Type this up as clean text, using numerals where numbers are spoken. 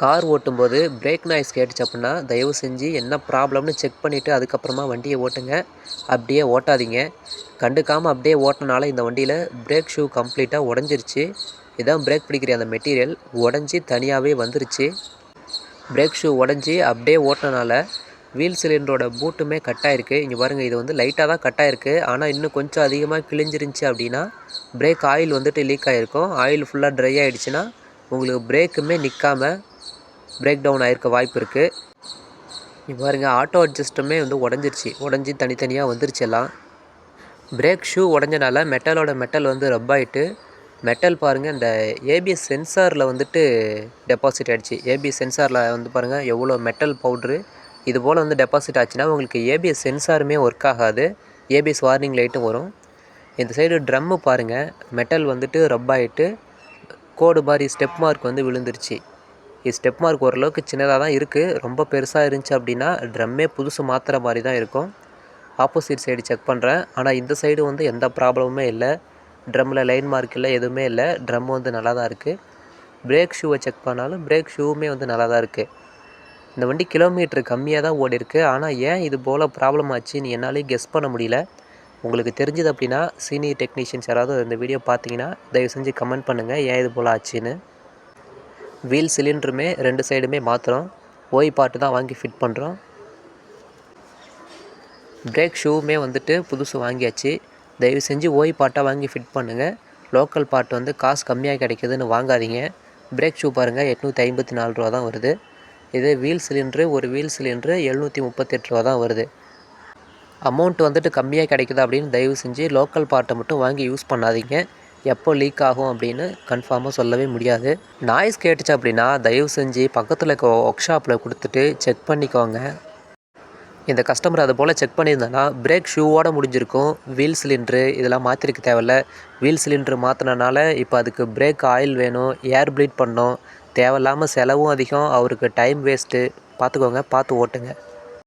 Car ஓட்டும்போது break noise கேட்டுச்சு அப்படின்னா தயவு செஞ்சு என்ன ப்ராப்ளம்னு செக் பண்ணிவிட்டு அதுக்கப்புறமா வண்டியை ஓட்டுங்க. அப்படியே ஓட்டாதீங்க. கண்டுக்காமல் அப்படியே ஓட்டினால இந்த வண்டியில் பிரேக் ஷூ கம்ப்ளீட்டாக உடஞ்சிருச்சு. இதான் பிரேக் பிடிக்கிற அந்த மெட்டீரியல் உடஞ்சி தனியாகவே வந்துருச்சு. பிரேக் ஷூ உடஞ்சி அப்படியே ஓட்டினால வீல் சிலிண்டரோட பூட்டுமே கட் ஆகிருக்கு. இங்கே பாருங்கள், இது வந்து லைட்டாக தான் கட் ஆகிருக்கு. ஆனால் இன்னும் கொஞ்சம் அதிகமாக கிழிஞ்சிருந்துச்சி அப்படின்னா பிரேக் ஆயில் வந்துட்டு லீக் ஆகிருக்கும். ஆயில் ஃபுல்லாக ட்ரை ஆகிடுச்சுன்னா உங்களுக்கு பிரேக்குமே நிற்காம பிரேக் டவுன் ஆகிருக்க வாய்ப்பு இருக்குது. இப்போ பாருங்கள், ஆட்டோ அட்ஜஸ்ட்டுமே வந்து உடஞ்சி தனித்தனியாக வந்துருச்சு எல்லாம். பிரேக் ஷூ உடஞ்சனால மெட்டல் வந்து ரப் ஆகிட்டு மெட்டல் பாருங்கள் இந்த ஏபிஎஸ் சென்சாரில் வந்துட்டு டெபாசிட் ஆகிடுச்சு. ஏபிஎஸ் சென்சாரில் வந்து பாருங்கள் எவ்வளோ மெட்டல் பவுட்ரு இது போல் வந்து டெபாசிட் ஆச்சுன்னா உங்களுக்கு ஏபிஎஸ் சென்சாருமே ஒர்க் ஆகாது. ஏபிஎஸ் வார்னிங் லைட்டும் வரும். இந்த சைடு ட்ரம்மு பாருங்கள், மெட்டல் வந்துட்டு ரப் ஆகிட்டு கோடு மாதிரி ஸ்டெப் மார்க் வந்து விழுந்துருச்சு. இது ஸ்டெப் மார்க் ஓரளவுக்கு சின்னதாக தான் இருக்குது. ரொம்ப பெருசாக இருந்துச்சு அப்படின்னா ட்ரம்மே புதுசு மாற்றுற மாதிரி தான் இருக்கும். ஆப்போசிட் சைடு செக் பண்ணுறேன். ஆனால் இந்த சைடு வந்து எந்த ப்ராப்ளமுமே இல்லை. ட்ரம்மில் லைன் மார்க் இல்லை, எதுவுமே இல்லை. ட்ரம் வந்து நல்லா தான் இருக்குது. பிரேக் ஷூவை செக் பண்ணாலும் பிரேக் ஷூவுமே வந்து நல்லா தான் இருக்குது. இந்த வண்டி கிலோமீட்ரு கம்மியாக தான் ஓடி இருக்குது. ஆனால் ஏன் இது போல் ப்ராப்ளம் ஆச்சுன்னு என்னாலேயும் கெஸ் பண்ண முடியல. உங்களுக்கு தெரிஞ்சது அப்படின்னா சீனியர் டெக்னீஷியன்ஸ் யாராவது இந்த வீடியோ பார்த்தீங்கன்னா தயவு செஞ்சு கமெண்ட் பண்ணுங்கள் ஏன் இது போல் ஆச்சுன்னு. வீல் சிலிண்டருமே 2 சைடுமே மாற்றுறோம். ஓய் பார்ட்டு தான் வாங்கி ஃபிட் பண்ணுறோம். பிரேக் ஷூவுமே வந்துட்டு புதுசு வாங்கியாச்சு. தயவு செஞ்சு ஓய் பார்ட்டாக வாங்கி ஃபிட் பண்ணுங்கள். லோக்கல் பார்ட் வந்து காசு கம்மியாக கிடைக்குதுன்னு வாங்காதீங்க. பிரேக் ஷூ பாருங்கள் 854 ரூபா தான் வருது. இதே ஒரு வீல் சிலிண்ட்ரு 738 ரூபா தான் வருது. அமௌண்ட் வந்துட்டு கம்மியாக கிடைக்குது அப்படின்னு தயவு செஞ்சு லோக்கல் பார்ட்டை மட்டும் வாங்கி யூஸ் பண்ணாதீங்க. எப்போ லீக் ஆகும் அப்படின்னு கன்ஃபார்மாக சொல்லவே முடியாது. நாய்ஸ் கேட்டுச்சு அப்படின்னா தயவு செஞ்சு பக்கத்தில் இருக்க ஒர்க் ஷாப்பில் கொடுத்துட்டு செக் பண்ணிக்கோங்க. இந்த கஸ்டமர் அது போல் செக் பண்ணியிருந்தேன்னா பிரேக் ஷூவோடு முடிஞ்சிருக்கும். வீல் சிலிண்ட்ரு இதெல்லாம் மாற்றிருக்க தேவையில்ல. வீல் சிலிண்ட்ரு மாற்றினால இப்போ அதுக்கு பிரேக் ஆயில் வேணும், ஏர் ப்ளீட் பண்ணணும். தேவையில்லாமல் செலவும் அதிகம், அவருக்கு டைம் வேஸ்ட்டு. பார்த்துக்கோங்க, பார்த்து ஓட்டுங்க.